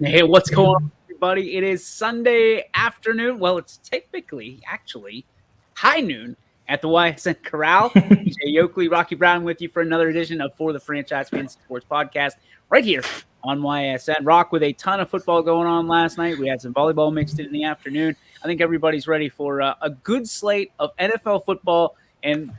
Hey, what's going on, everybody? It is Sunday afternoon. Well, it's actually, high noon at the YSN Corral. DJ Yoakley, Rocky Brown with you for another edition of For the Franchise Fantasy Sports Podcast right here on YSN. Rock, with a ton of football going on last night. We had some volleyball mixed in the afternoon. I think everybody's ready for a good slate of NFL football. And,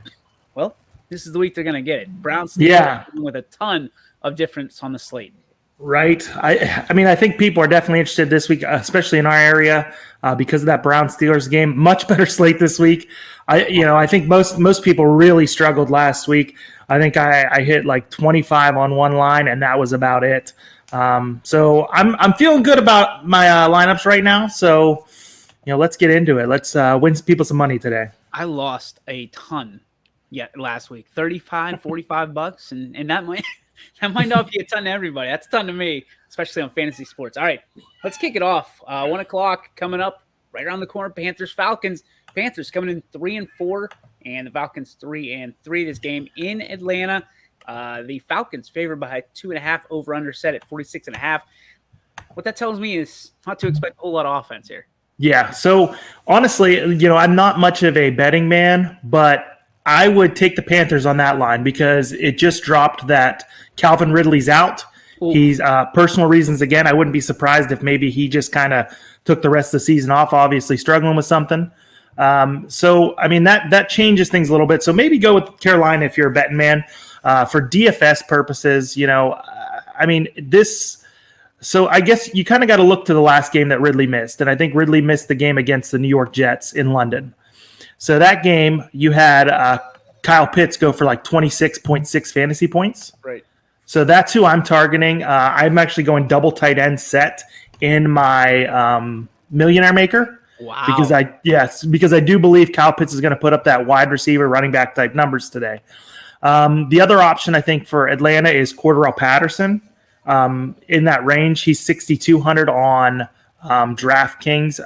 well, this is the week they're going to get it. Browns with a ton of difference on the slate. Right. I mean, I think people are definitely interested this week, especially in our area, because of that Browns-Steelers game. Much better slate this week. I think most people really struggled last week. I think I hit like 25 on one line, and that was about it. So I'm feeling good about my lineups right now. So, let's get into it. Let's win people some money today. I lost a ton last week, $35, $45, and that might – that might not be a ton to everybody. That's a ton to me, especially on fantasy sports. All right, let's kick it off. 1 o'clock coming up right around the corner. Falcons. Panthers coming in 3-4, and the Falcons 3-3. This game in Atlanta. The Falcons favored by 2.5, over under set at 46.5. What that tells me is not to expect a whole lot of offense here. Yeah. So honestly, I'm not much of a betting man, but I would take the Panthers on that line because it just dropped that Calvin Ridley's out. Ooh. He's personal reasons again. I wouldn't be surprised if maybe he just kind of took the rest of the season off, obviously struggling with something. So, I mean, that changes things a little bit. So maybe go with Carolina if you're a betting man. For DFS purposes, so I guess you kind of got to look to the last game that Ridley missed. And I think Ridley missed the game against the New York Jets in London. So that game, you had Kyle Pitts go for like 26.6 fantasy points. Right. So that's who I'm targeting. I'm actually going double tight end set in my millionaire maker. Wow. Because I do believe Kyle Pitts is going to put up that wide receiver, running back type numbers today. The other option I think for Atlanta is Cordarrelle Patterson. In that range, he's 6,200 on DraftKings.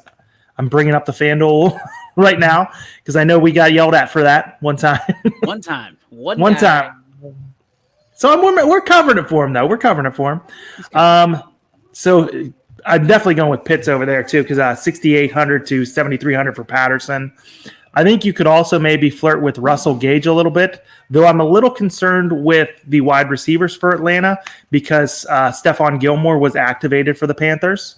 I'm bringing up the FanDuel right now because I know we got yelled at for that one time. One time. So we're covering it for him, though. We're covering it for him. So I'm definitely going with Pitts over there, too, because 6,800 to 7,300 for Patterson. I think you could also maybe flirt with Russell Gage a little bit, though I'm a little concerned with the wide receivers for Atlanta because Stephon Gilmore was activated for the Panthers.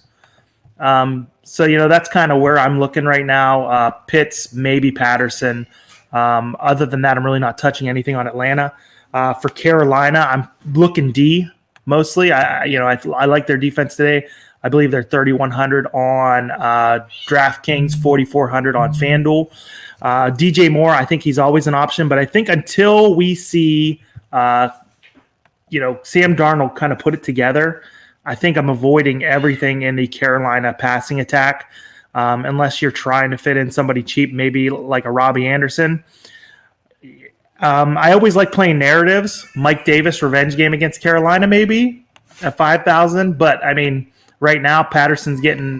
So, that's kind of where I'm looking right now. Pitts, maybe Patterson. Other than that, I'm really not touching anything on Atlanta. For Carolina, I'm looking D mostly. I like their defense today. I believe they're 3,100 on DraftKings, 4,400 on FanDuel. DJ Moore, I think he's always an option, but I think until we see, Sam Darnold kind of put it together, I think I'm avoiding everything in the Carolina passing attack, unless you're trying to fit in somebody cheap, maybe like a Robbie Anderson. I always like playing narratives. Mike Davis revenge game against Carolina, maybe at 5,000. But I mean, right now Patterson's getting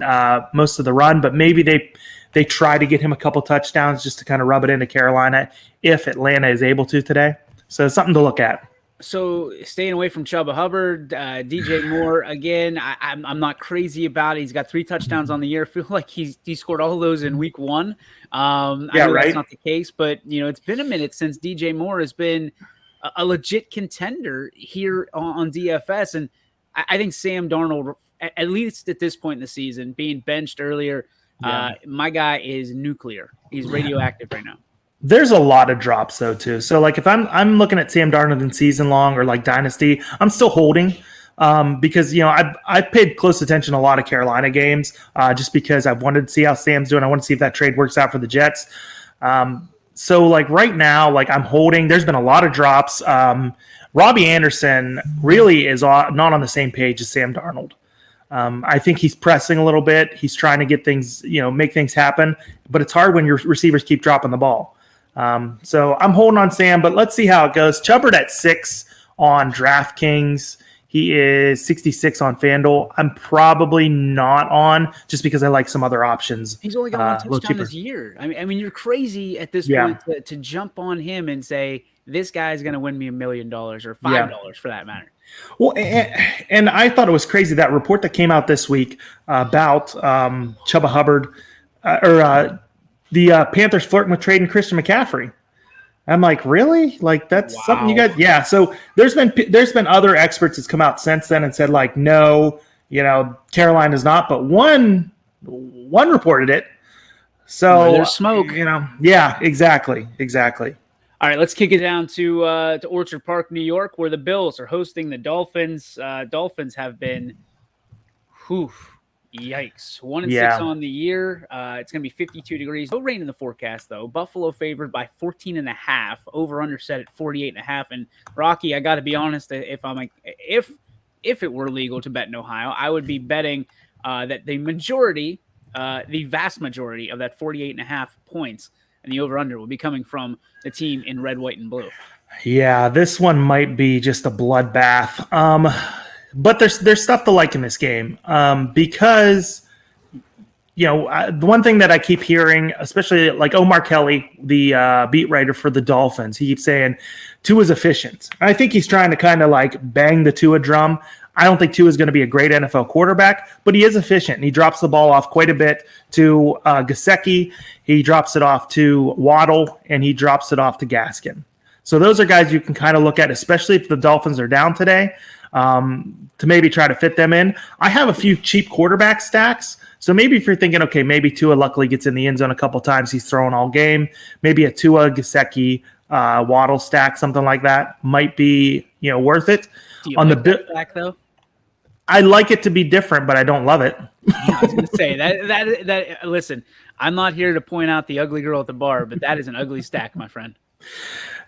most of the run, but maybe they try to get him a couple touchdowns just to kind of rub it into Carolina if Atlanta is able to today. So it's something to look at. So staying away from Chubb Hubbard, DJ Moore again. I'm not crazy about it. He's got 3 touchdowns on the year. I feel like he scored all of those in week 1. I know that's not the case, but it's been a minute since DJ Moore has been a legit contender here on DFS, and I think Sam Darnold, at least at this point in the season, being benched earlier, my guy is nuclear. He's radioactive right now. There's a lot of drops though too. So like if I'm looking at Sam Darnold in season long or like dynasty, I'm still holding because I've paid close attention to a lot of Carolina games just because I wanted to see how Sam's doing. I want to see if that trade works out for the Jets. So like right now, like I'm holding. There's been a lot of drops. Robbie Anderson really is not on the same page as Sam Darnold. I think he's pressing a little bit. He's trying to get things, make things happen, but it's hard when your receivers keep dropping the ball. So I'm holding on Sam, but let's see how it goes. Chubbard at 6 on DraftKings. He is 66 on FanDuel. I'm probably not on just because I like some other options. He's only got 1 touchdown this year. I mean, you're crazy at this point to jump on him and say, this guy's going to win me $1 million or $5 for that matter. Well, and I thought it was crazy that report that came out this week about Chuba Hubbard the Panthers flirting with trading Christian McCaffrey. I'm like, really? Like that's something you guys? Yeah. So there's been other experts that's come out since then and said like, no, Carolina's not, but one reported it. So there's smoke. Yeah, exactly. All right, let's kick it down to Orchard Park, New York, where the Bills are hosting the Dolphins. Dolphins have been, yikes, 1-6 on the year. It's going to be 52 degrees. No rain in the forecast, though. Buffalo favored by 14.5. Over under set at 48.5. And Rocky, I got to be honest, if it were legal to bet in Ohio, I would be betting that the vast majority of that 48.5 points and the over-under will be coming from the team in red, white, and blue. Yeah, this one might be just a bloodbath. But there's stuff to like in this game because, the one thing that I keep hearing, especially like Omar Kelly, the beat writer for the Dolphins, he keeps saying Tua's efficient. I think he's trying to kind of like bang the Tua drum. I don't think Tua is going to be a great NFL quarterback, but he is efficient. And he drops the ball off quite a bit to Gesicki. He drops it off to Waddle, and he drops it off to Gaskin. So those are guys you can kind of look at, especially if the Dolphins are down today, to maybe try to fit them in. I have a few cheap quarterback stacks. So maybe if you're thinking, okay, maybe Tua luckily gets in the end zone a couple times, he's throwing all game. Maybe a Tua, Gesicki, Waddle stack, something like that might be worth it. Do you like that stack though? I like it to be different, but I don't love it. I was going to say that. Listen, I'm not here to point out the ugly girl at the bar, but that is an ugly stack, my friend.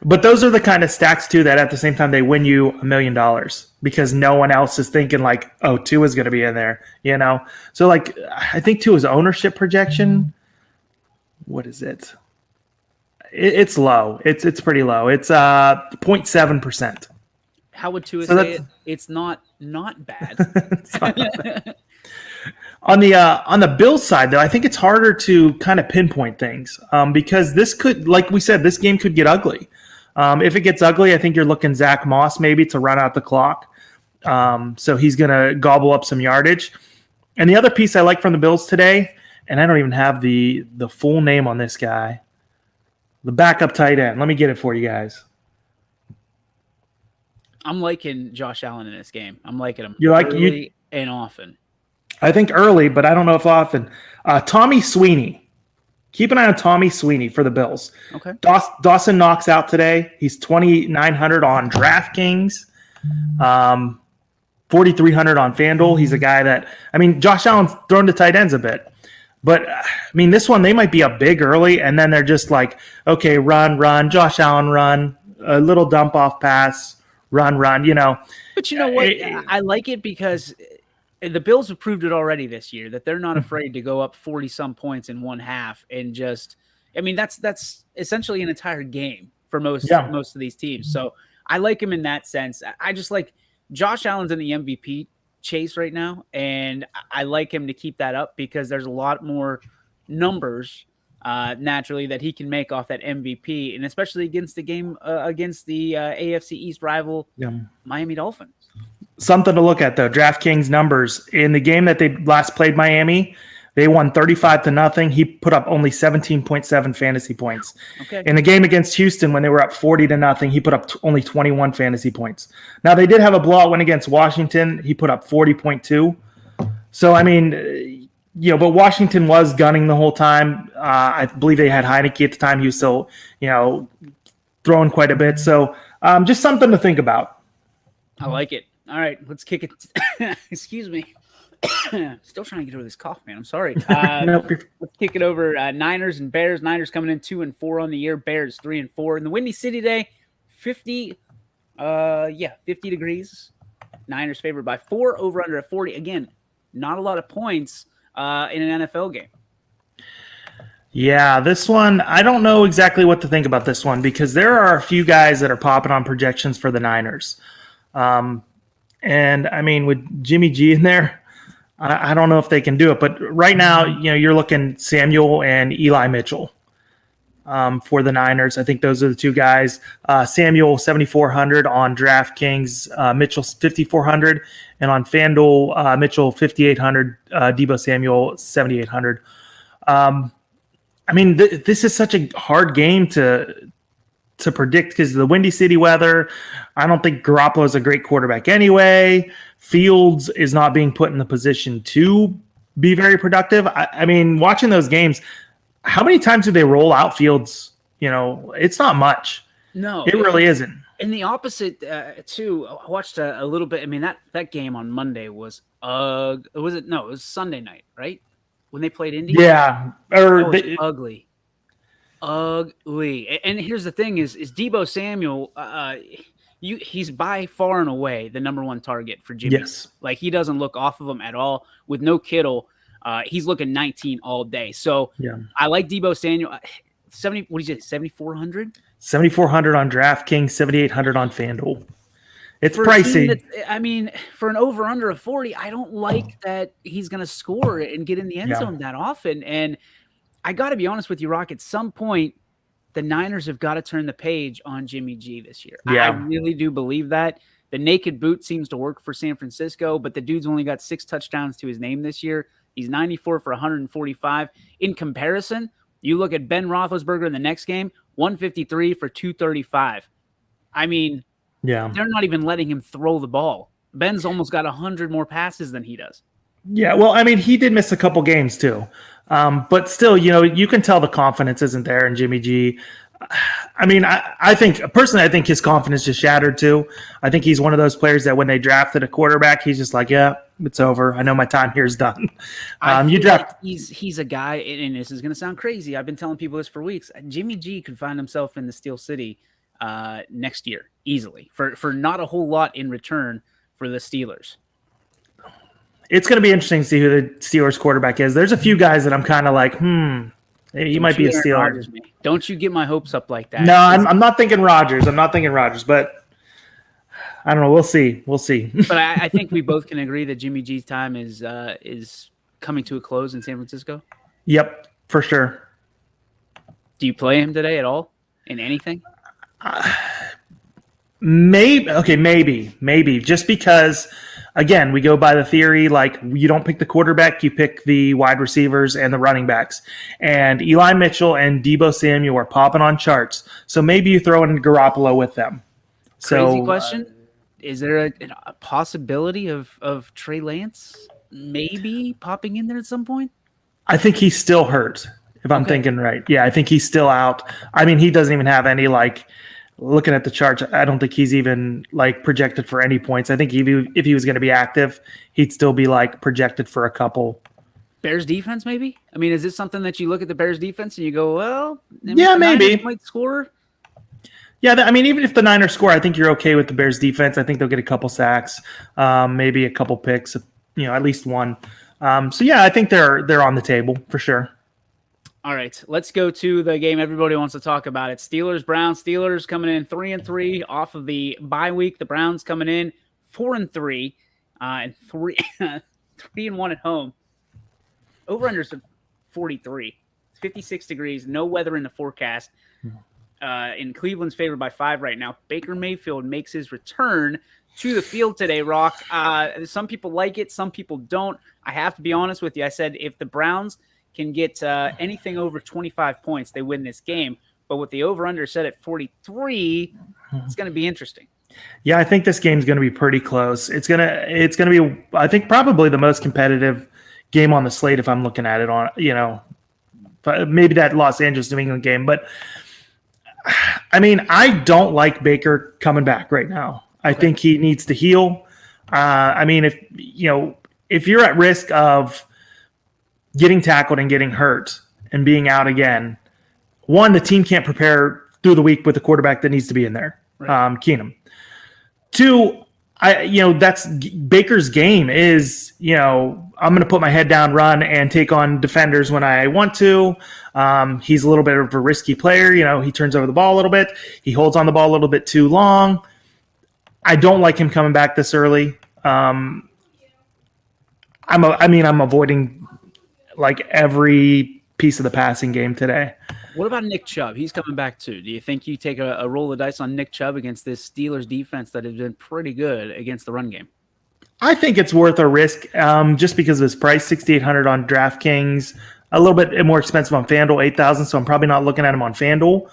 But those are the kind of stacks too that at the same time they win you $1 million because no one else is thinking like, oh, Tua's going to be in there, So like, I think Tua's ownership projection. What is it? It's low. It's pretty low. It's 0.7%. How would Tua say it? It's not bad. On the Bills side, though, I think it's harder to kind of pinpoint things because this could, like we said, this game could get ugly. If it gets ugly, I think you're looking Zach Moss maybe to run out the clock. So he's going to gobble up some yardage. And the other piece I like from the Bills today, and I don't even have the full name on this guy, the backup tight end. Let me get it for you guys. I'm liking Josh Allen in this game. I'm liking him early and often. I think early, but I don't know if often. Tommy Sweeney. Keep an eye on Tommy Sweeney for the Bills. Okay. Dawson knocks out today. He's 2,900 on DraftKings, 4,300 on FanDuel. He's a guy that, Josh Allen's thrown to tight ends a bit. But, this one, they might be up big early, and then they're just like, okay, run, Josh Allen, run, a little dump off pass. Run, But you know what? I like it because the Bills have proved it already this year that they're not afraid to go up 40-some points in one half and just that's essentially an entire game for most of these teams. So I like him in that sense. I just like Josh Allen's in the MVP chase right now, and I like him to keep that up because there's a lot more numbers naturally that he can make off that MVP, and especially against the game against the AFC East rival Miami Dolphins. Something to look at though. DraftKings numbers in the game that they last played Miami, they won 35-0. He put up only 17.7 fantasy points. Okay. In the game against Houston, when they were up 40-0, he put up only 21 fantasy points. Now they did have a blowout win against Washington. He put up 40.2. So but Washington was gunning the whole time. I believe they had Heineke at the time. He was still, throwing quite a bit. So just something to think about. I like it. All right, let's kick it. Excuse me. Still trying to get over this cough, man. I'm sorry. Let's kick it over. Niners and Bears. Niners coming in 2-4 on the year. Bears 3-4. In the Windy City today, 50 degrees. Niners favored by 4, over under at 40. Again, not a lot of points in an NFL game. Yeah, this one, I don't know exactly what to think about this one because there are a few guys that are popping on projections for the Niners. With Jimmy G in there, I don't know if they can do it. But right now, you're looking Samuel and Eli Mitchell. for the Niners. I think those are the two guys. Samuel 7,400 on DraftKings, Mitchell 5,400, and on FanDuel, Mitchell 5,800, Deebo Samuel 7,800. This is such a hard game to predict because of the Windy City weather. I don't think Garoppolo is a great quarterback anyway. Fields is not being put in the position to be very productive. Watching those games, how many times do they roll out Fields? It's not much. No, it really isn't. And the opposite, too, I watched a little bit. That game on Monday was, it was Sunday night, right? When they played Indy? Yeah. Ugly. Ugly. And here's the thing is Deebo Samuel, he's by far and away the number one target for Jimmy. Yes. Like, he doesn't look off of him at all. With no Kittle, he's looking 19 all day. So yeah. I like Deebo Samuel. 7,400? 7,400 on DraftKings, 7,800 on FanDuel. It's pricey. For an over-under of 40, I don't like that he's going to score and get in the end zone that often. And I got to be honest with you, Rock, at some point, the Niners have got to turn the page on Jimmy G this year. Yeah. I really do believe that. The naked boot seems to work for San Francisco, but the dude's only got 6 touchdowns to his name this year. He's 94 for 145. In comparison, you look at Ben Roethlisberger in the next game, 153 for 235. They're not even letting him throw the ball. Ben's almost got 100 more passes than he does. Yeah, well, he did miss a couple games too. But still, you can tell the confidence isn't there in Jimmy G. I think his confidence just shattered too. I think he's one of those players that when they drafted a quarterback, he's just like, yeah, it's over. I know my time here is done. He's a guy, and this is going to sound crazy. I've been telling people this for weeks. Jimmy G could find himself in the Steel City next year easily for not a whole lot in return for the Steelers. It's going to be interesting to see who the Steelers quarterback is. There's a few guys that I'm kind of like, he might be a Steeler. Don't you get my hopes up like that. No, I'm not thinking Rodgers. But I don't know. We'll see. But I think we both can agree that Jimmy G's time is coming to a close in San Francisco. Yep, for sure. Do you play him today at all in anything? Maybe. Just because, again, we go by the theory, like, you don't pick the quarterback, you pick the wide receivers and the running backs. And Eli Mitchell and Deebo Samuel are popping on charts. So maybe you throw in Garoppolo with them. Crazy question. Is there a possibility of Trey Lance maybe popping in there at some point? I think he's still hurt, if I'm thinking right. Yeah, I think he's still out. He doesn't even have any, looking at the charts, I don't think he's even projected for any points. I think if he was going to be active, he'd still be projected for a couple. Bears defense, maybe? Is this something that you look at the Bears defense and you go, well, yeah, maybe might score? Yeah, even if the Niners score, I think you're okay with the Bears defense. I think they'll get a couple sacks, maybe a couple picks, at least one. I think they're on the table for sure. All right, let's go to the game everybody wants to talk about. It's Steelers-Browns. Steelers coming in 3-3 off of the bye week. The Browns coming in 4-3 and 3-1 at home. Over-unders of 43. It's 56 degrees, no weather in the forecast. In Cleveland's favored by 5 right now. Baker Mayfield makes his return to the field today, Rock. Some people like it, some people don't. I have to be honest with you. I said if the Browns can get anything over 25 points, they win this game. But with the over-under set at 43, it's going to be interesting. Yeah, I think this game's going to be pretty close. It's gonna be, I think, probably the most competitive game on the slate if I'm looking at it on, maybe that Los Angeles New England game. But I don't like Baker coming back right now. I think he needs to heal. If you're at risk of getting tackled and getting hurt and being out again, one, the team can't prepare through the week with the quarterback that needs to be in there, right. Keenum. Two, that's Baker's game is, I'm going to put my head down, run, and take on defenders when I want to. He's a little bit of a risky player. He turns over the ball a little bit. He holds on the ball a little bit too long. I don't like him coming back this early. I'm avoiding every piece of the passing game today. What about Nick Chubb? He's coming back too. Do you think you take a roll of dice on Nick Chubb against this Steelers defense that has been pretty good against the run game? I think it's worth a risk just because of his price, 6,800 on DraftKings, a little bit more expensive on FanDuel, 8,000. So I'm probably not looking at him on FanDuel.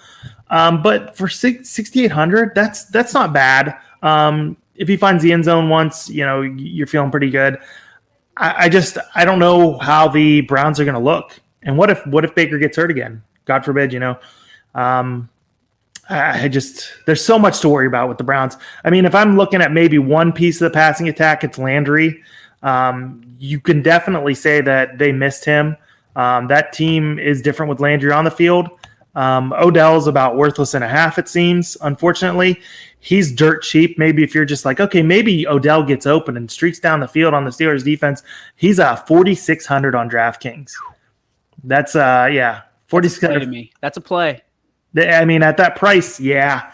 But for 6,800, that's not bad. If he finds the end zone once, you're feeling pretty good. I don't know how the Browns are going to look. And what if Baker gets hurt again? God forbid, there's so much to worry about with the Browns. I mean, if I'm looking at maybe one piece of the passing attack, it's Landry. You can definitely say that they missed him. That team is different with Landry on the field. Odell's about worthless and a half, it seems, unfortunately. He's dirt cheap. Maybe if you're just like, okay, maybe Odell gets open and streaks down the field on the Steelers defense, he's 4,600 on DraftKings. That's 4,600 to me. That's a play. I mean, at that price, yeah,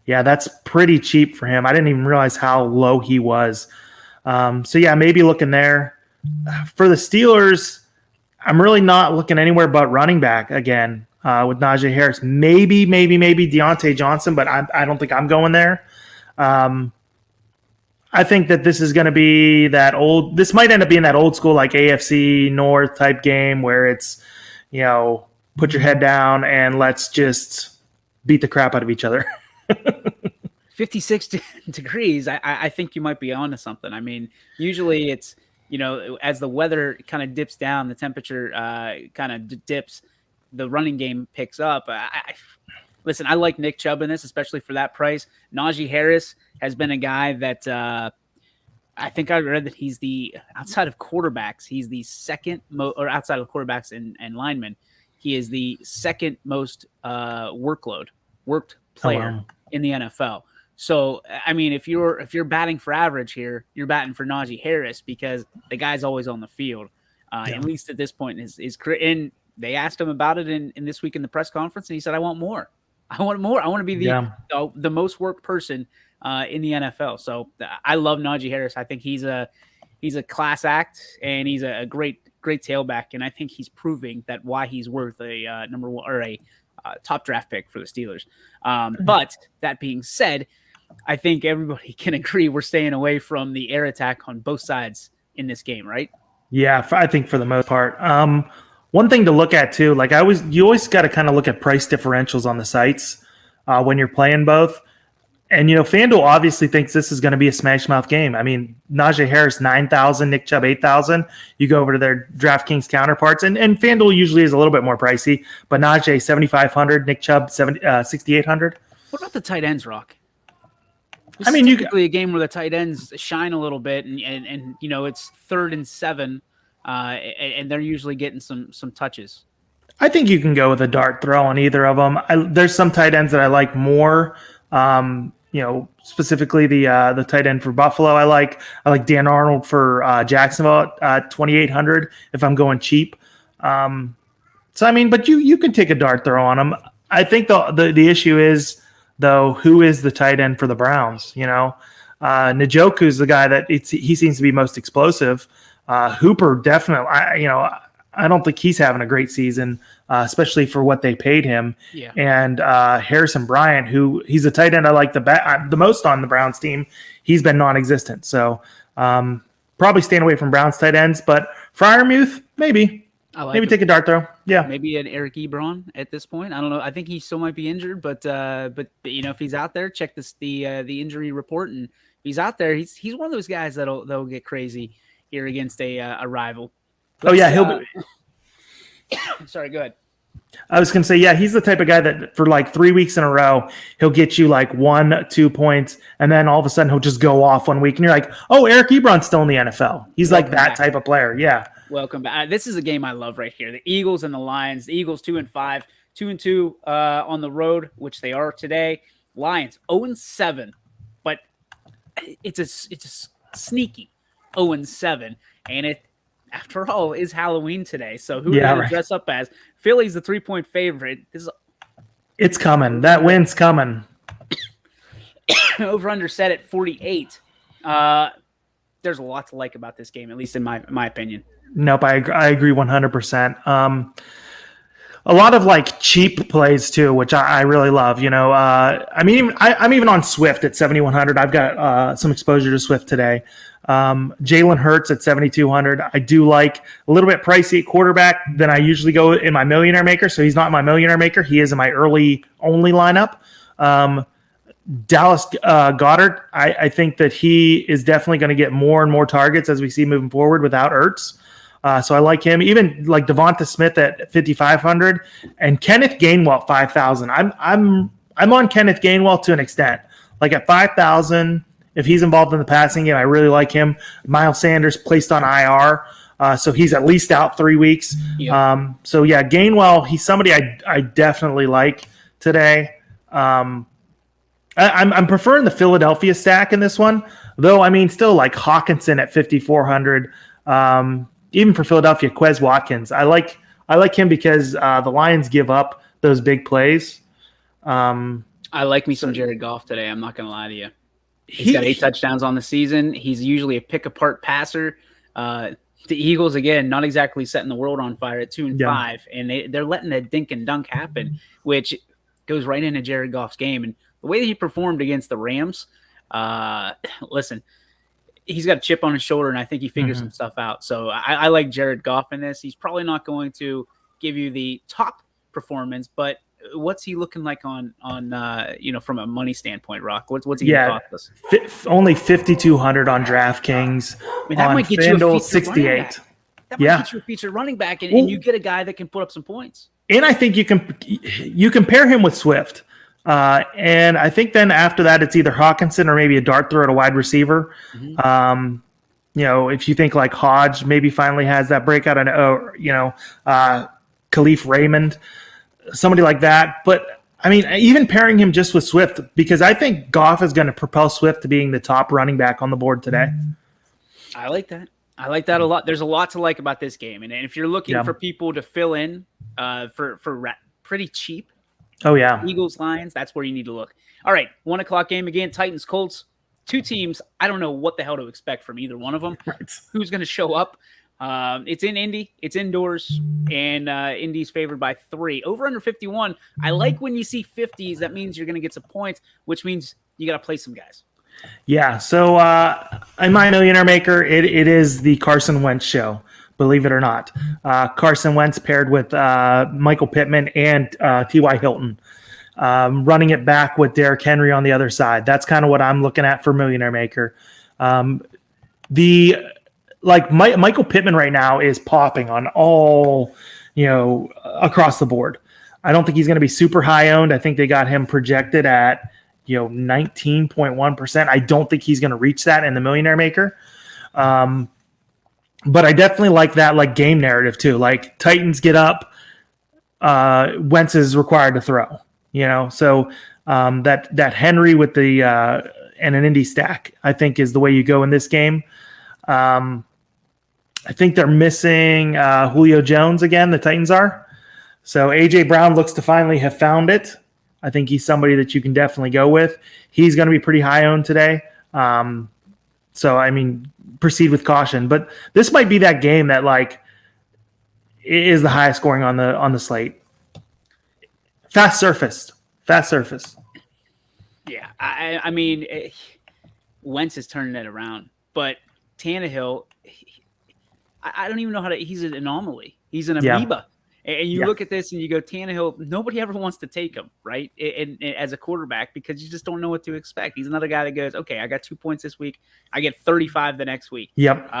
that's pretty cheap for him. I didn't even realize how low he was. Maybe looking there. For the Steelers, I'm really not looking anywhere but running back again with Najee Harris. Maybe Deontay Johnson, but I don't think I'm going there. I think that this is going to be this might end up being that old school like AFC North type game where it's, put your head down and let's just beat the crap out of each other. 56 degrees. I think you might be onto something. I mean, usually it's, as the weather kind of dips down, the temperature kind of dips, the running game picks up. Listen, I like Nick Chubb in this, especially for that price. Najee Harris has been a guy that I think I read that he's outside of quarterbacks, he's the second or outside of quarterbacks and linemen, he is the second most worked player in the NFL. So, I mean, if you're batting for average here, you're batting for Najee Harris because the guy's always on the field. At least at this point in his career. And they asked him about it in this week in the press conference, and he said, "I want more. I want more. I want to be the most worked person in the NFL." So I love Najee Harris. I think he's a class act, and he's a great tailback, and I think he's proving that why he's worth a number one or a top draft pick for the Steelers. But that being said, I think everybody can agree we're staying away from the air attack on both sides in this game, right? Yeah, I think for the most part. One thing to look at too, you always got to kind of look at price differentials on the sites when you're playing both. And, FanDuel obviously thinks this is going to be a smash mouth game. I mean, Najee Harris, 9,000, Nick Chubb, 8,000. You go over to their DraftKings counterparts, and FanDuel usually is a little bit more pricey, but Najee, 7,500, Nick Chubb, 6,800. What about the tight ends, Rock? This is typically a game where the tight ends shine a little bit, and it's 3rd and 7, and they're usually getting some touches. I think you can go with a dart throw on either of them. There's some tight ends that I like more. Specifically the tight end for Buffalo. I like Dan Arnold for Jacksonville at 2,800 if I'm going cheap. But you can take a dart throw on him. I think the issue is though, who is the tight end for the Browns? Njoku's the guy that he seems to be most explosive. Hooper definitely. I don't think he's having a great season, especially for what they paid him. Yeah. And Harrison Bryant, he's a tight end I like the most on the Browns team. He's been non-existent. So probably staying away from Browns tight ends. But Freiermuth, maybe take a dart throw. Yeah. Maybe an Eric Ebron at this point. I don't know. I think he still might be injured, but if he's out there, check the injury report. And if he's out there, he's one of those guys that'll get crazy here against a rival. He'll be. Sorry, go ahead. I was going to say, he's the type of guy that for 3 weeks in a row, he'll get you 1-2 points, and then all of a sudden he'll just go off 1 week, and you're like, oh, Eric Ebron's still in the NFL. He's that type of player. Yeah. Welcome back. This is a game I love right here. The Eagles and the Lions. The Eagles 2-5, 2-2 on the road, which they are today. Lions 0-7, but it's a sneaky 0-7, and it. After all, is Halloween today. So who are you going to dress up as? Philly's the 3-point favorite. It's coming. That win's coming. Over under set at 48. There's a lot to like about this game, at least in my opinion. Nope, I agree 100%. a lot of like cheap plays too, which I really love. I'm even on Swift at 7,100. I've got some exposure to Swift today. Jalen Hurts at 7,200. I do like a little bit pricey at quarterback than I usually go in my millionaire maker. So he's not my millionaire maker. He is in my early only lineup. Dallas Goedert, I think that he is definitely going to get more and more targets as we see moving forward without Ertz. So I like him. Even like Devonta Smith at 5,500 and Kenneth Gainwell at 5,000. I'm on Kenneth Gainwell to an extent. Like at 5,000, if he's involved in the passing game, I really like him. Miles Sanders placed on IR, so he's at least out 3 weeks. Yep. Gainwell, he's somebody I definitely like today. I'm preferring the Philadelphia stack in this one, though. I mean, still like Hawkinson at 5,400. Even for Philadelphia, Quez Watkins, I like him because the Lions give up those big plays. I like me some Jared Goff today. I'm not going to lie to you. He's got 8 touchdowns on the season. He's usually a pick-apart passer. The Eagles, again, not exactly setting the world on fire at 2-5, and they're letting a dink and dunk happen, which goes right into Jared Goff's game. And the way that he performed against the Rams, listen, he's got a chip on his shoulder, and I think he figures some stuff out. So I like Jared Goff in this. He's probably not going to give you the top performance, but what's he looking like on from a money standpoint, Rock? What's he going to cost us? Only 5,200 on DraftKings. I mean, that might get you a 68. That might get you a featured running back, and you get a guy that can put up some points. And I think you can pair him with Swift. And I think then after that, it's either Hawkinson or maybe a dart throw at a wide receiver. If you think like Hodge maybe finally has that breakout, Khalif Raymond, somebody like that. But I mean, even pairing him just with Swift, because I think Goff is going to propel Swift to being the top running back on the board today. I like that. I like that a lot. There's a lot to like about this game. And if you're looking for people to fill in for pretty cheap, Eagles, Lions, that's where you need to look. All right, 1:00 game again, Titans, Colts. 2 teams, I don't know what the hell to expect from either one of them. Right. Who's going to show up? It's in Indy. It's indoors, and Indy's favored by 3. Over under 51. I like when you see 50s. That means you're going to get some points, which means you got to play some guys. Yeah, so in my millionaire maker, it is the Carson Wentz show. Believe it or not, Carson Wentz paired with Michael Pittman and T.Y. Hilton, running it back with Derrick Henry on the other side. That's kind of what I'm looking at for millionaire maker. Michael Pittman right now is popping on all, across the board. I don't think he's going to be super high owned. I think they got him projected at 19.1%. I don't think he's going to reach that in the millionaire maker. But I definitely like that game narrative too. Like Titans get up, Wentz is required to throw. So that Henry with the and an Indy stack, I think, is the way you go in this game. I think they're missing Julio Jones again. The Titans are. So AJ Brown looks to finally have found it. I think he's somebody that you can definitely go with. He's going to be pretty high owned today. So I mean, proceed with caution. But this might be that game that is the highest scoring on the slate. Fast surface. Yeah, I mean, Wentz is turning it around, but Tannehill, I don't even know he's an anomaly. He's an amoeba. And you look at this and you go, Tannehill, nobody ever wants to take him, right? And as a quarterback, because you just don't know what to expect. He's another guy that goes, okay, I got 2 points this week. I get 35 the next week. Yep.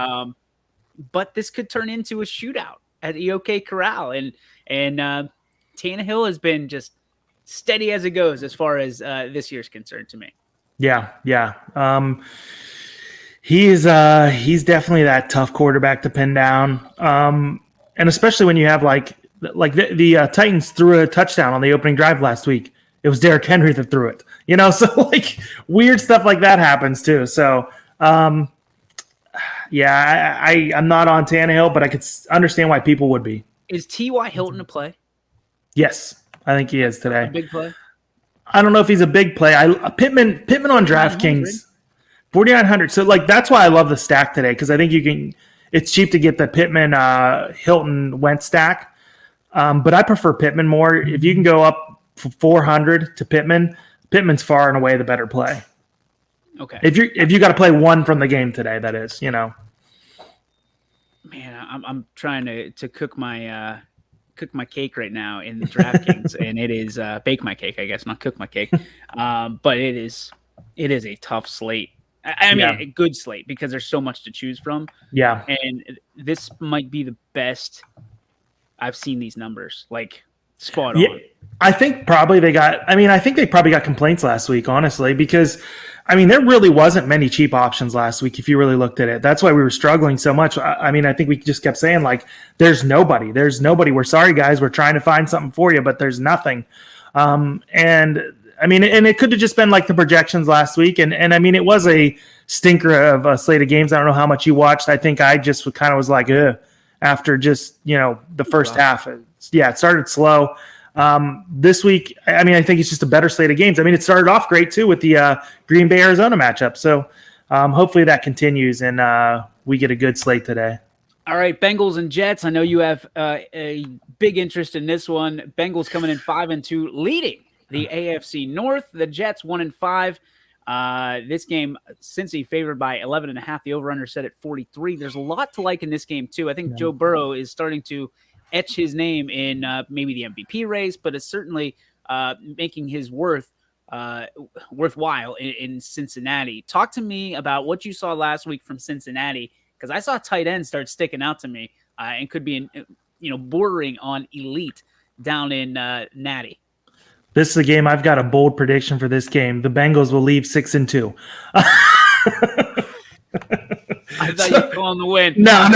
But this could turn into a shootout at the OK Corral. And Tannehill has been just steady as it goes as far as this year's concerned to me. Yeah. He's definitely that tough quarterback to pin down. And especially when you have the Titans threw a touchdown on the opening drive last week. It was Derrick Henry that threw it. So weird stuff like that happens too. So I'm not on Tannehill, but I could understand why people would be. Is T.Y. Hilton a play? Yes, I think he is today. A big play? I don't know if he's a big play. Pittman on DraftKings, 4,900. So that's why I love the stack today, because I think it's cheap to get the Pittman Hilton Wentz stack. But I prefer Pittman more. If you can go up for 400 to Pittman's far and away the better play. Okay. If you got to play one from the game today, that is, Man, I'm trying to cook my cake right now in the DraftKings, and it is bake my cake, I guess, not cook my cake. But it is a tough slate. I mean, a good slate because there's so much to choose from. Yeah. And this might be the best I've seen these numbers, like spot on. I think probably they probably got complaints last week, honestly, because there really wasn't many cheap options last week if you really looked at it. That's why we were struggling so much. I think we just kept saying, like, there's nobody. We're sorry, guys. We're trying to find something for you, but there's nothing. And it could have just been like the projections last week. And it was a stinker of a slate of games. I don't know how much you watched. I think I just kind of was like, ugh, after just, the first half. It started slow. This week, I think it's just a better slate of games. It started off great too with the Green Bay Arizona matchup. So hopefully that continues and we get a good slate today. All right, Bengals and Jets. I know you have a big interest in this one. Bengals coming in 5-2, leading the AFC North. The Jets 1-5. This game, Cincy favored by 11.5. The over/under set at 43. There's a lot to like in this game too. I think Joe Burrow is starting to etch his name in maybe the MVP race, but it's certainly making his worthwhile in Cincinnati. Talk to me about what you saw last week from Cincinnati, because I saw tight ends start sticking out to me and could be bordering on elite down in Natty. This is a game I've got a bold prediction for this game. The Bengals will leave 6-2. I thought you were calling the win. No.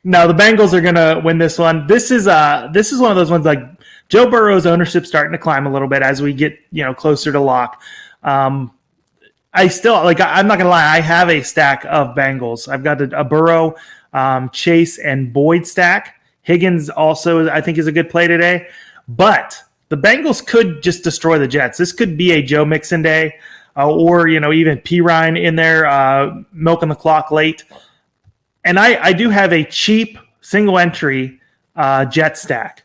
No, the Bengals are going to win this one. This is one of those ones, like, Joe Burrow's ownership starting to climb a little bit as we get, closer to lock. I still, I'm not going to lie, I have a stack of Bengals. I've got a Burrow, Chase, and Boyd stack. Higgins also, I think, is a good play today. But the Bengals could just destroy the Jets. This could be a Joe Mixon day or, even P. Ryan in there milking the clock late. And I do have a cheap single entry Jet stack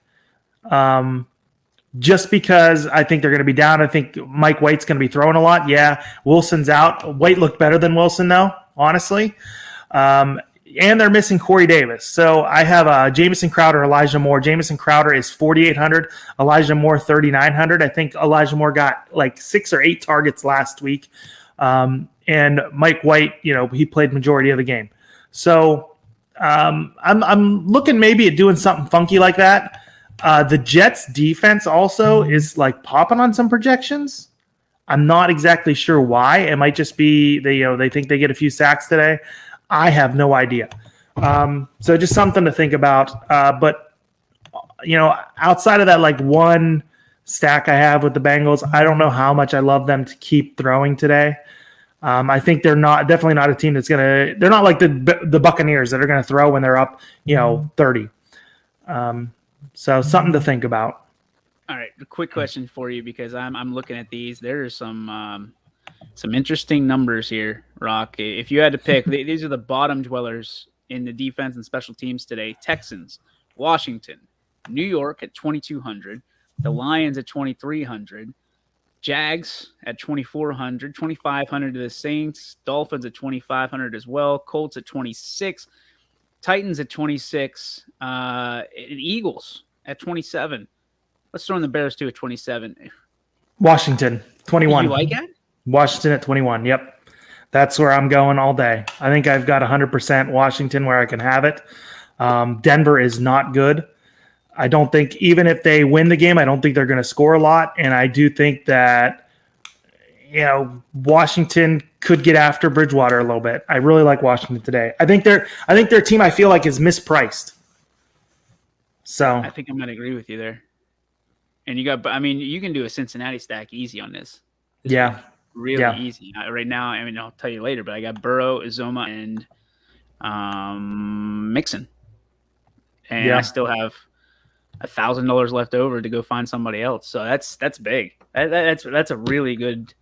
just because I think they're going to be down. I think Mike White's going to be throwing a lot. Yeah, Wilson's out. White looked better than Wilson, though, honestly. And they're missing Corey Davis. So I have Jamison Crowder, Elijah Moore. Jamison Crowder is 4,800. Elijah Moore, 3,900. I think Elijah Moore got like 6 or 8 targets last week. And Mike White, he played majority of the game. So I'm looking maybe at doing something funky like that. The Jets defense also is like popping on some projections. I'm not exactly sure why. It might just be they think they get a few sacks today. I have no idea. So just something to think about. But outside of that, like, one stack I have with the Bengals, I don't know how much I love them to keep throwing today. I think they're definitely not a team that's they're not like the Buccaneers that are going to throw when they're up, 30. So something to think about. All right. A quick question for you, because I'm looking at these. There are some interesting numbers here, Rock. If you had to pick, these are the bottom dwellers in the defense and special teams today. Texans, Washington, New York at 2,200, the Lions at 2,300, Jags at 2,400, 2,500 to the Saints, Dolphins at 2,500 as well, Colts at 26, Titans at 26, and Eagles at 27. Let's throw in the Bears too at 27. Washington, 21. You like it? Washington at 21. Yep. That's where I'm going all day. I think I've got 100% Washington where I can have it. Denver is not good. I don't think, even if they win the game, I don't think they're going to score a lot. And I do think that, Washington could get after Bridgewater a little bit. I really like Washington today. I think their team, I feel like, is mispriced. So I think I'm going to agree with you there. And you can do a Cincinnati stack easy on this. Yeah. Really easy. Right now, I'll tell you later, but I got Burrow, Uzoma, and Mixon. And I still have $1,000 left over to go find somebody else. So that's big. That's a really good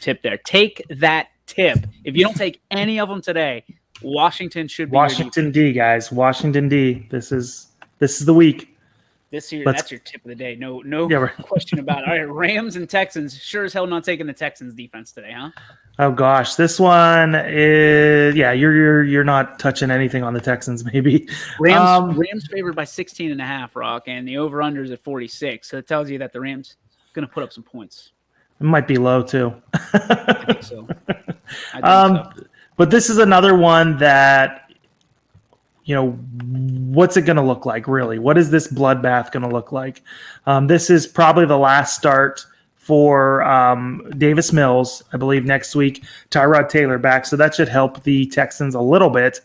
tip there. Take that tip. If you don't take any of them today, Washington should be Washington D, guys. Washington D. This is the week. This year, that's your tip of the day. No question about it. All right, Rams and Texans. Sure as hell not taking the Texans defense today, huh? Oh gosh, this one is you're not touching anything on the Texans, maybe. Rams favored by 16.5, Rock, and the over-under is at 46. So it tells you that the Rams are going to put up some points. It might be low too. I think so. So. But this is another one that, what's it going to look like, really? What is this bloodbath going to look like? This is probably the last start for Davis Mills, I believe, next week. Tyrod Taylor back, so that should help the Texans a little bit.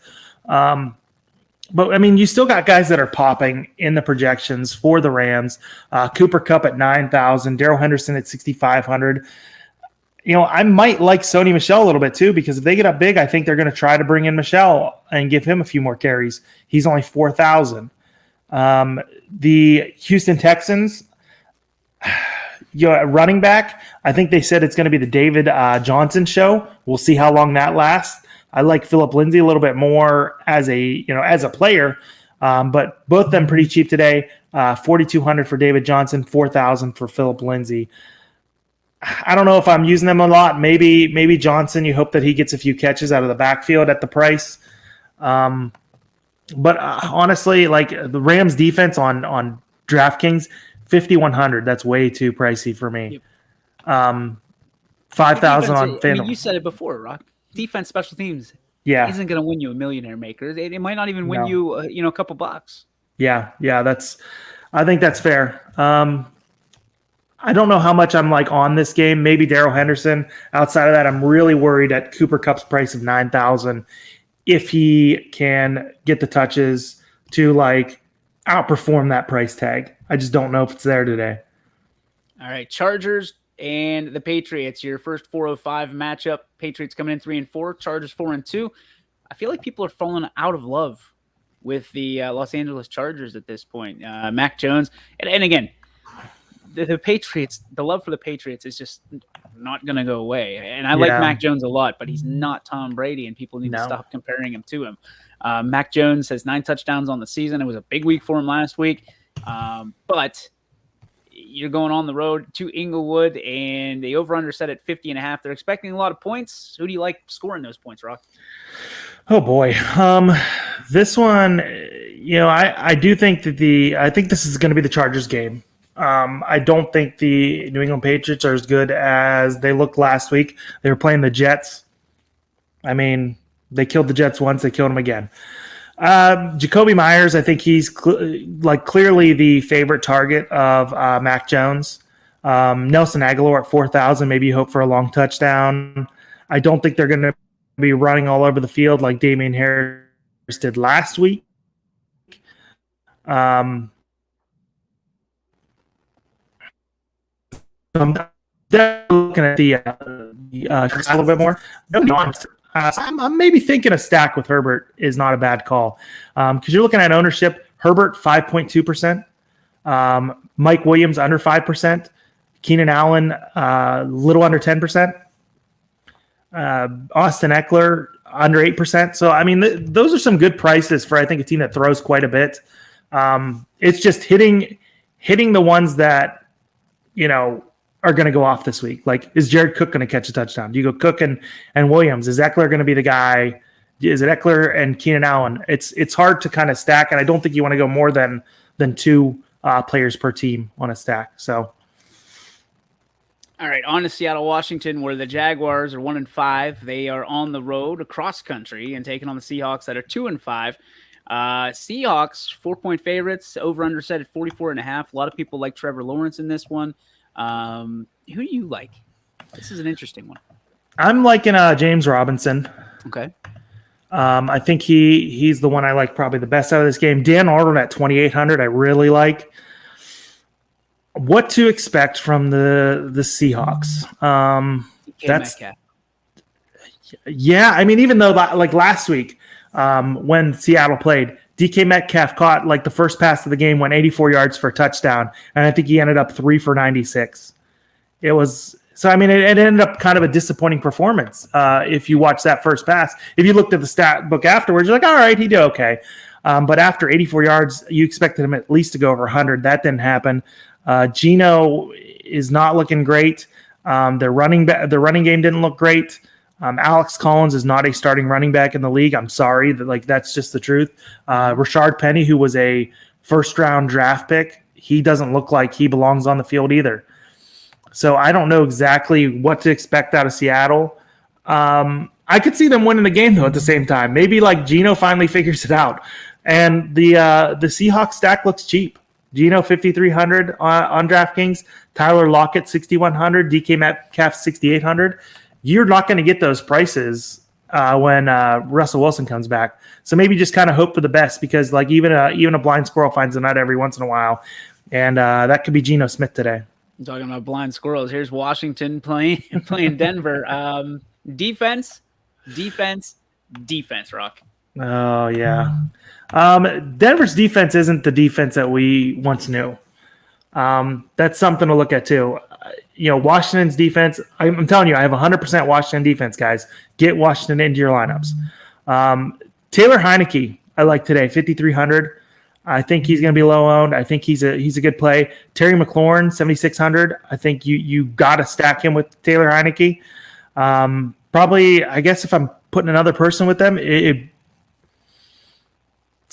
But, I mean, you still got guys that are popping in the projections for the Rams. Cooper Kupp at 9,000, Darrell Henderson at 6,500. I might like Sony Michel a little bit too, because if they get up big, I think they're going to try to bring in Michel and give him a few more carries. He's only 4,000. The Houston Texans, running back, I think they said it's going to be the David Johnson show. We'll see how long that lasts. I like Phillip Lindsay a little bit more as a player, but both of them pretty cheap today. 4,200 for David Johnson, 4,000 for Phillip Lindsay. I don't know if I'm using them a lot. Maybe Johnson, you hope that he gets a few catches out of the backfield at the price. But honestly, like the Rams defense on DraftKings, 5,100. That's way too pricey for me. 5,000 on FanDuel. I mean, you said it before, Rock. Defense, special teams. Yeah, isn't going to win you a millionaire maker. It might not even win you, a couple bucks. Yeah. I think that's fair. I don't know how much I'm like on this game. Maybe Darrell Henderson. Outside of that, I'm really worried at Cooper Kupp's price of 9,000. If he can get the touches to like outperform that price tag, I just don't know if it's there today. All right, Chargers and the Patriots. Your first 405 matchup. Patriots coming in 3-4. Chargers 4-2. I feel like people are falling out of love with the Los Angeles Chargers at this point. Mac Jones, and again. The Patriots, the love for the Patriots is just not going to go away. And I like Mac Jones a lot, but he's not Tom Brady, and people need to stop comparing him to him. Mac Jones has 9 touchdowns on the season. It was a big week for him last week. But you're going on the road to Inglewood, and the over-under set at 50.5. They're expecting a lot of points. Who do you like scoring those points, Rock? Oh, boy. This one, I do think that I think this is going to be the Chargers game. I don't think the New England Patriots are as good as they looked last week. They were playing the Jets. I mean, they killed the Jets once. They killed them again. Jacoby Myers, I think he's clearly the favorite target of Mac Jones. Nelson Aguilar at 4,000. Maybe you hope for a long touchdown. I don't think they're going to be running all over the field like Damian Harris did last week. I'm definitely looking at the a little bit more. I'm maybe thinking a stack with Herbert is not a bad call because you're looking at ownership. Herbert 5.2%, Mike Williams under 5%, Keenan Allen little under 10%, Austin Eckler under 8%. So I mean, those are some good prices for I think a team that throws quite a bit. It's just hitting the ones that are going to go off this week. Like, is Jared Cook going to catch a touchdown? Do you go Cook and Williams? Is Eckler going to be the guy? Is it Eckler and Keenan Allen? It's hard to kind of stack, and I don't think you want to go more than 2 players per team on a stack. So, all right, on to Seattle, Washington, where the Jaguars are 1-5. They are on the road across country and taking on the Seahawks that are 2-5. Seahawks 4-point favorites, over under set at 44.5. A lot of people like Trevor Lawrence in this one. Who do you like? This is an interesting one. I'm liking James Robinson. Okay. I think he's the one I like probably the best out of this game. Dan Arnold at 2,800, I really like. What to expect from the Seahawks? Metcalf. Yeah. I mean, even though like last week when Seattle played, DK Metcalf caught like the first pass of the game, went 84 yards for a touchdown, and I think he ended up 3 for 96. It was so. I mean, it ended up kind of a disappointing performance. If you watch that first pass, if you looked at the stat book afterwards, you're like, all right, he did okay. But after 84 yards, you expected him at least to go over 100. That didn't happen. Geno is not looking great. The running game didn't look great. Alex Collins is not a starting running back in the league. I'm sorry, that's just the truth. Rashard Penny, who was a first-round draft pick, he doesn't look like he belongs on the field either. So I don't know exactly what to expect out of Seattle. I could see them winning the game, though, at the same time. Maybe like Geno finally figures it out. And the Seahawks stack looks cheap. Geno 5,300 on DraftKings, Tyler Lockett 6,100, DK Metcalf 6,800. You're not going to get those prices when Russell Wilson comes back. So maybe just kind of hope for the best, because like even a blind squirrel finds a nut every once in a while, and that could be Geno Smith today. I'm talking about blind squirrels. Here's Washington playing Denver. Defense, Rock. Oh yeah. Denver's defense isn't the defense that we once knew. That's something to look at too. Washington's defense, I'm telling you, I have 100% Washington defense, guys. Get Washington into your lineups. Taylor Heineke, I like today, 5,300. I think he's going to be low owned. I think he's a good play. Terry McLaurin, 7,600. I think you got to stack him with Taylor Heineke. Probably, I guess if I'm putting another person with them, let's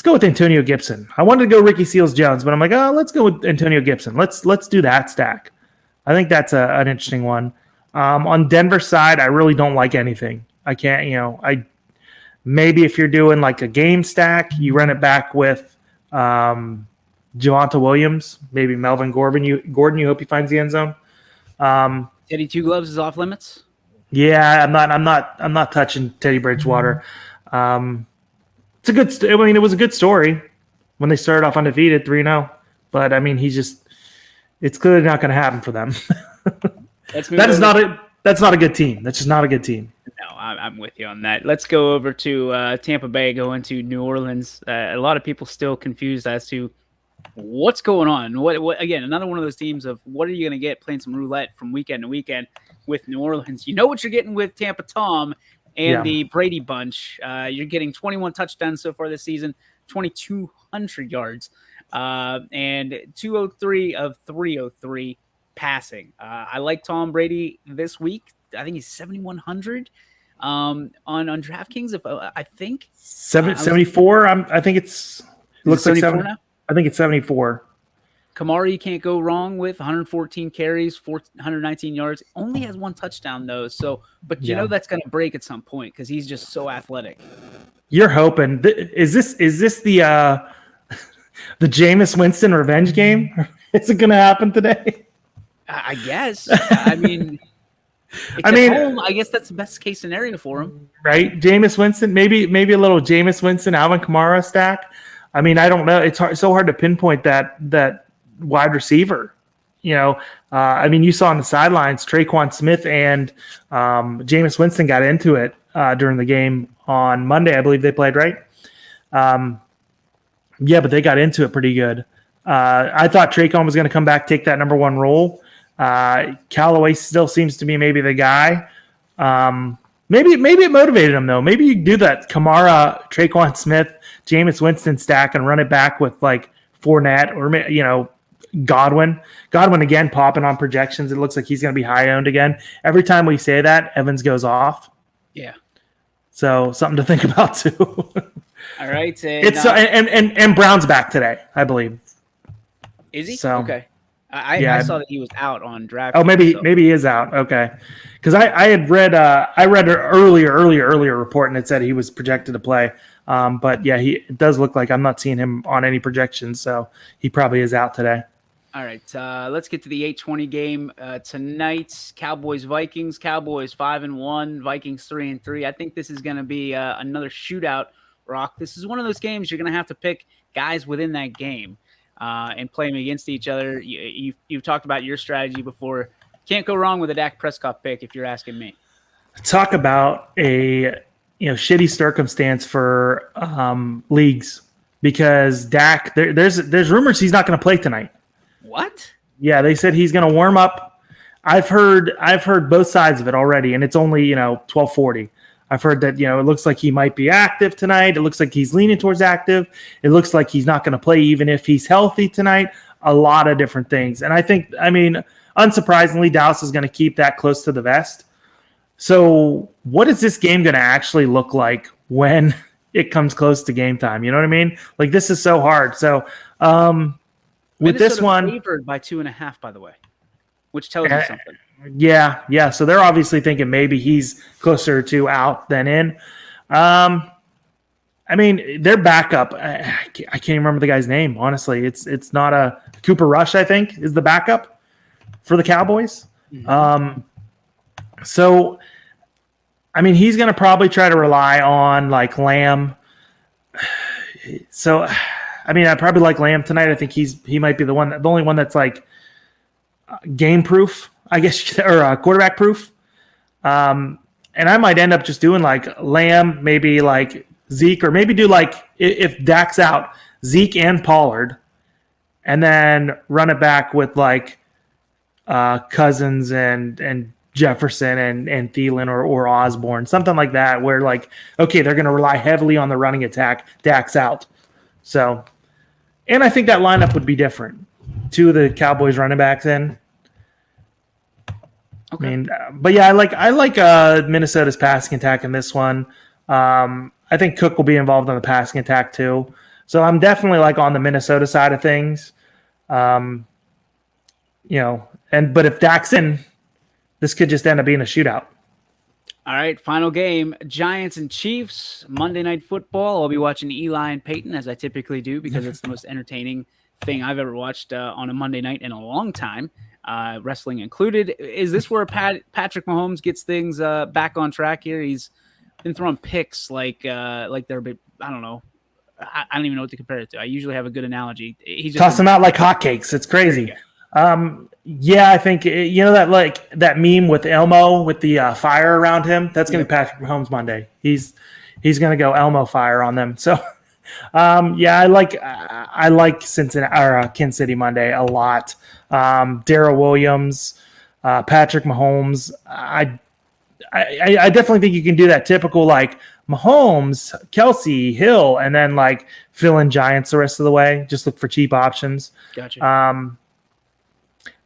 go with Antonio Gibson. I wanted to go Ricky Seals-Jones, but I'm like, let's go with Antonio Gibson. Let's do that stack. I think that's an interesting one. On Denver's side, I really don't like anything. I can't, maybe if you're doing like a game stack, you run it back with Javonte Williams, maybe Melvin Gordon. You hope he finds the end zone. Teddy Two Gloves is off limits. Yeah, I'm not touching Teddy Bridgewater. It's a good. It was a good story when they started off undefeated 3-0, but I mean, it's clearly not going to happen for them. That's not a good team. That's just not a good team. No, I'm with you on that. Let's go over to Tampa Bay, go into New Orleans. A lot of people still confused as to what's going on. What again? Another one of those teams of what are you going to get playing some roulette from weekend to weekend with New Orleans? You know what you're getting with Tampa Tom and the Brady bunch. You're getting 21 touchdowns so far this season, 2,200 yards, and 203 of 303 passing. I like Tom Brady this week. I think he's 7,100 on DraftKings. I think 74. I think it looks like 7. Now? I think it's 74. Kamara, you can't go wrong with 114 carries, 419 yards. Only has one touchdown though. So, but you know that's going to break at some point because he's just so athletic. You're hoping. Is this the the Jameis Winston revenge game? Is it going to happen today? I guess. I mean, home, I guess that's the best case scenario for him, right? Jameis Winston, maybe a little Jameis Winston, Alvin Kamara stack. I mean, I don't know. It's so hard to pinpoint that wide receiver. I mean, you saw on the sidelines, Traquan Smith and Jameis Winston got into it during the game on Monday. I believe they played, right? Yeah, but they got into it pretty good. I thought Traquan was going to come back, take that number one role. Callaway still seems to be maybe the guy. Maybe it motivated him though. Maybe you do that Kamara, Traquan Smith, Jameis Winston stack and run it back with like Fournette or Godwin. Godwin again popping on projections. It looks like he's going to be high owned again. Every time we say that, Evans goes off. Yeah. So something to think about too. All right. And Brown's back today, I believe. Is he? So, okay. I saw that he was out on draft. Oh, maybe he is out. Okay, because I had read an earlier report and it said he was projected to play. But yeah, it does look like I'm not seeing him on any projections, so he probably is out today. All right, let's get to the 8:20 game tonight. Cowboys Vikings. Cowboys 5-1. Vikings 3-3. I think this is going to be another shootout. Rock. This is one of those games you're going to have to pick guys within that game. And play them against each other. You've talked about your strategy before. Can't go wrong with a Dak Prescott pick if you're asking me. Talk about a shitty circumstance for leagues because Dak. There's rumors he's not going to play tonight. What? Yeah, they said he's going to warm up. I've heard both sides of it already, and it's only 12:40. I've heard that, it looks like he might be active tonight. It looks like he's leaning towards active. It looks like he's not going to play even if he's healthy tonight. A lot of different things. And unsurprisingly, Dallas is going to keep that close to the vest. So what is this game going to actually look like when it comes close to game time? You know what I mean? Like, this is so hard. So with this one, favored by 2.5, by the way, which tells you something. Yeah. So they're obviously thinking maybe he's closer to out than in. Their backup, I can't even remember the guy's name, honestly. It's not a Cooper Rush, I think, is the backup for the Cowboys. Mm-hmm. He's going to probably try to rely on, like, Lamb. So, I probably like Lamb tonight. I think he might be the only one that's, like, game proof, I guess, or quarterback proof. And I might end up just doing, like, Lamb, maybe, like, Zeke, or maybe do, like, if Dak's out, Zeke and Pollard, and then run it back with, like, Cousins and Jefferson and Thielen or Osborne, something like that, where, like, okay, they're going to rely heavily on the running attack. Dak's out. So, and I think that lineup would be different. Two of the Cowboys running backs in. Okay. But yeah, I like Minnesota's passing attack in this one. I think Cook will be involved in the passing attack too. So I'm definitely, like, on the Minnesota side of things. But if Dak's in, this could just end up being a shootout. All right, final game, Giants and Chiefs, Monday Night Football. I'll be watching Eli and Peyton, as I typically do, because it's the most entertaining thing I've ever watched on a Monday night in a long time, wrestling included. Is this where Patrick Mahomes gets things back on track here? He's been throwing picks like they're big, I don't know. I don't even know what to compare it to. I usually have a good analogy. He's just toss them out like hotcakes. It's crazy. Yeah, I think that meme with Elmo with the fire around him. That's going to be Patrick Mahomes Monday. He's going to go Elmo fire on them. So, I like Cincinnati or Kansas City Monday a lot. Darrell Williams, Patrick Mahomes. I definitely think you can do that typical, like, Mahomes, Kelsey, Hill, and then, like, fill in Giants the rest of the way. Just look for cheap options. Gotcha.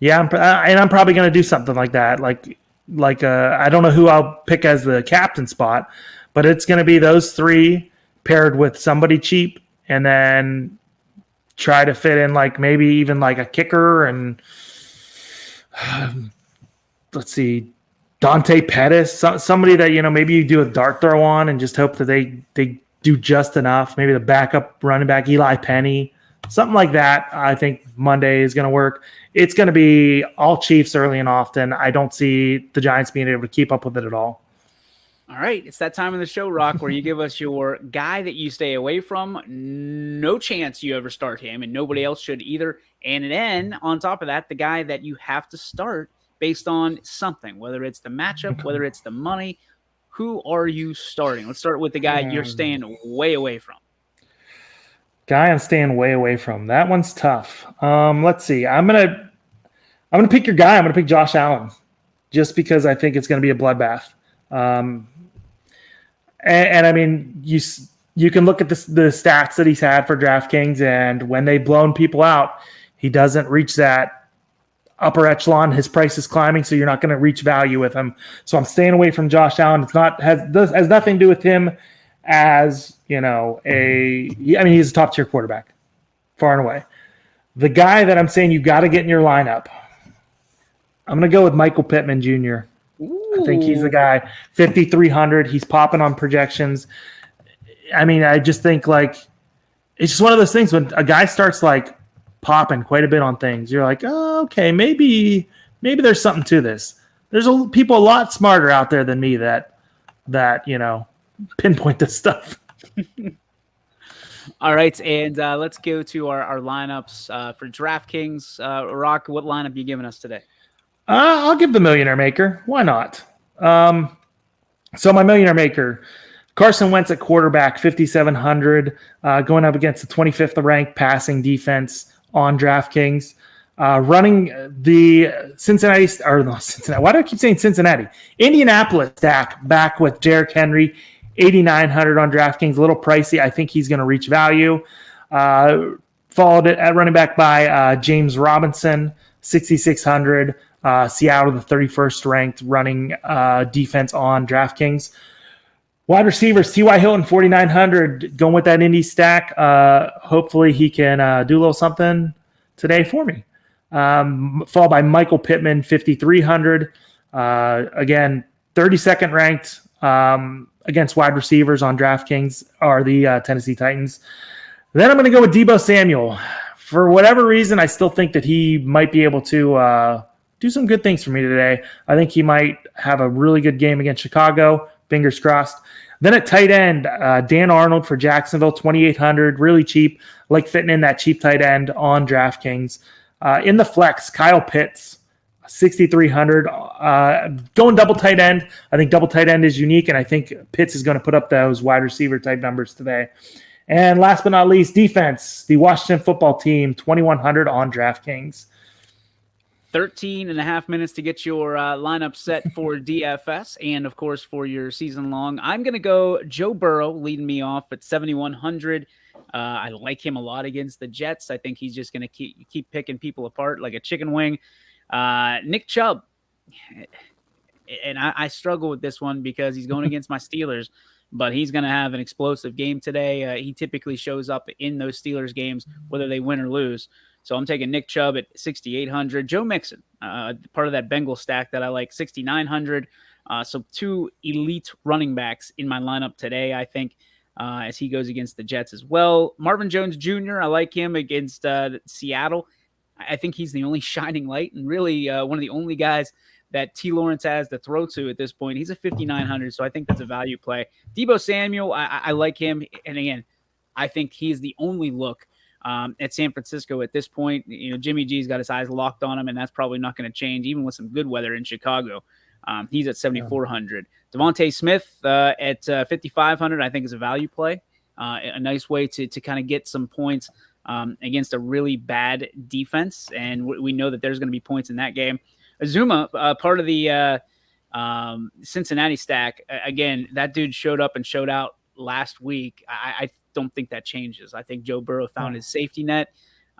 I'm probably going to do something like that. Like I don't know who I'll pick as the captain spot, but it's going to be those three paired with somebody cheap, and then try to fit in, like, maybe even, like, a kicker and let's see, Dante Pettis, somebody that, maybe you do a dart throw on and just hope that they do just enough. Maybe the backup running back, Eli Penny, something like that. I think Monday is going to work. It's going to be all Chiefs early and often. I don't see the Giants being able to keep up with it at all. All right, it's that time in the show, Rock, where you give us your guy that you stay away from. No chance you ever start him, and nobody else should either. And then, on top of that, the guy that you have to start based on something, whether it's the matchup, whether it's the money. Who are you starting? Let's start with the guy you're staying way away from. Guy I'm staying way away from. That one's tough. Let's see. I'm gonna pick your guy. I'm gonna pick Josh Allen, just because I think it's gonna be a bloodbath. You can look at the stats that he's had for DraftKings, and when they've blown people out, he doesn't reach that upper echelon. His price is climbing, so you're not going to reach value with him. So I'm staying away from Josh Allen. Has nothing to do with him as, he's a top tier quarterback, far and away. The guy that I'm saying you got to get in your lineup, I'm going to go with Michael Pittman Jr. Ooh. I think he's the guy. 5,300. He's popping on projections. I just think, like, it's just one of those things when a guy starts, like, popping quite a bit on things, you're like, oh, okay, maybe there's something to this. There's people a lot smarter out there than me that pinpoint this stuff. All right, and let's go to our lineups for DraftKings. Rock, what lineup are you giving us today? I'll give the Millionaire Maker. Why not? So my Millionaire Maker, Carson Wentz at quarterback, 5,700, going up against the 25th ranked passing defense on DraftKings. Running the Cincinnati, or no, Cincinnati. Why do I keep saying Cincinnati? Indianapolis stack back with Derrick Henry, 8,900 on DraftKings. A little pricey. I think he's going to reach value. Followed at running back by James Robinson, 6,600. Seattle, the 31st ranked running defense on DraftKings. Wide receivers, T.Y. Hilton, 4,900. Going with that Indy stack. Hopefully he can do a little something today for me. Followed by Michael Pittman, 5,300. Again, 32nd ranked against wide receivers on DraftKings are the Tennessee Titans. Then I'm going to go with Deebo Samuel. For whatever reason, I still think that he might be able to do some good things for me today. I think he might have a really good game against Chicago. Fingers crossed. Then at tight end, Dan Arnold for Jacksonville, 2,800, really cheap. Like fitting in that cheap tight end on DraftKings. In the flex, Kyle Pitts, 6,300. Going double tight end. I think double tight end is unique, and I think Pitts is going to put up those wide receiver type numbers today. And last but not least, defense, the Washington football team, 2,100 on DraftKings. 13 and a half minutes to get your lineup set for DFS and, of course, for your season long. I'm going to go Joe Burrow leading me off at 7,100. I like him a lot against the Jets. I think he's just going to keep picking people apart like a chicken wing. Nick Chubb. And I struggle with this one because he's going against my Steelers, but he's going to have an explosive game today. He typically shows up in those Steelers games, whether they win or lose. So I'm taking Nick Chubb at 6,800. Joe Mixon, part of that Bengals stack that I like, 6,900. So two elite running backs in my lineup today, I think, as he goes against the Jets as well. Marvin Jones Jr., I like him against Seattle. I think he's the only shining light and really one of the only guys that T. Lawrence has to throw to at this point. He's a 5,900, so I think that's a value play. Deebo Samuel, I like him. And again, I think he is the only look at San Francisco at this point. You know, Jimmy G's got his eyes locked on him, and that's probably not going to change, even with some good weather in Chicago. He's at 7,400. Devontae Smith at 5,500, I think is a value play. A nice way to kind of get some points against a really bad defense, and we know that there's going to be points in that game. Azuma, part of the Cincinnati stack, again, that dude showed up and showed out last week. I don't think that changes. I think Joe Burrow found his safety net,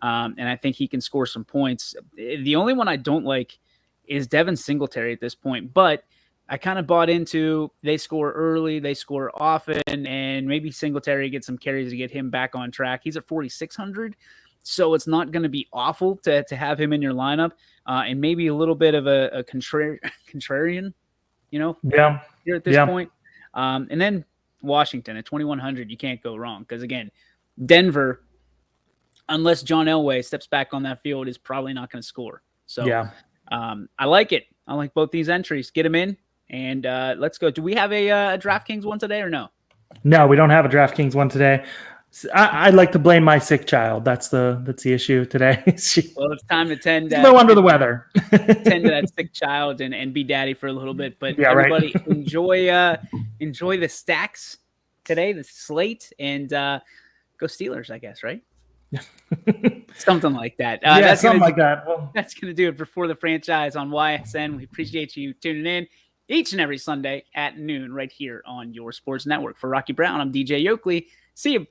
and I think he can score some points. The only one I don't like is Devin Singletary at this point, but I kind of bought into they score early, they score often, and maybe Singletary gets some carries to get him back on track. He's at 4,600, so it's not going to be awful to have him in your lineup, and maybe a little bit of a contrarian, you know, here at this point. And then Washington at 2,100, you can't go wrong because, again, Denver, unless John Elway steps back on that field, is probably not going to score. So I like it. I like both these entries. Get them in, and let's go. Do we have a DraftKings one today or no? No, we don't have a DraftKings one today. I'd like to blame my sick child. That's the issue today. Well, it's time to tend no under the weather. tend to that sick child and be daddy for a little bit. But everybody enjoy the stacks today, the slate, and go Steelers, I guess, right? Something like that. That's something like that. Well, that's going to do it for the franchise on YSN. We appreciate you tuning in each and every Sunday at noon right here on your sports network. For Rocky Brown, I'm DJ Yoakley. See you.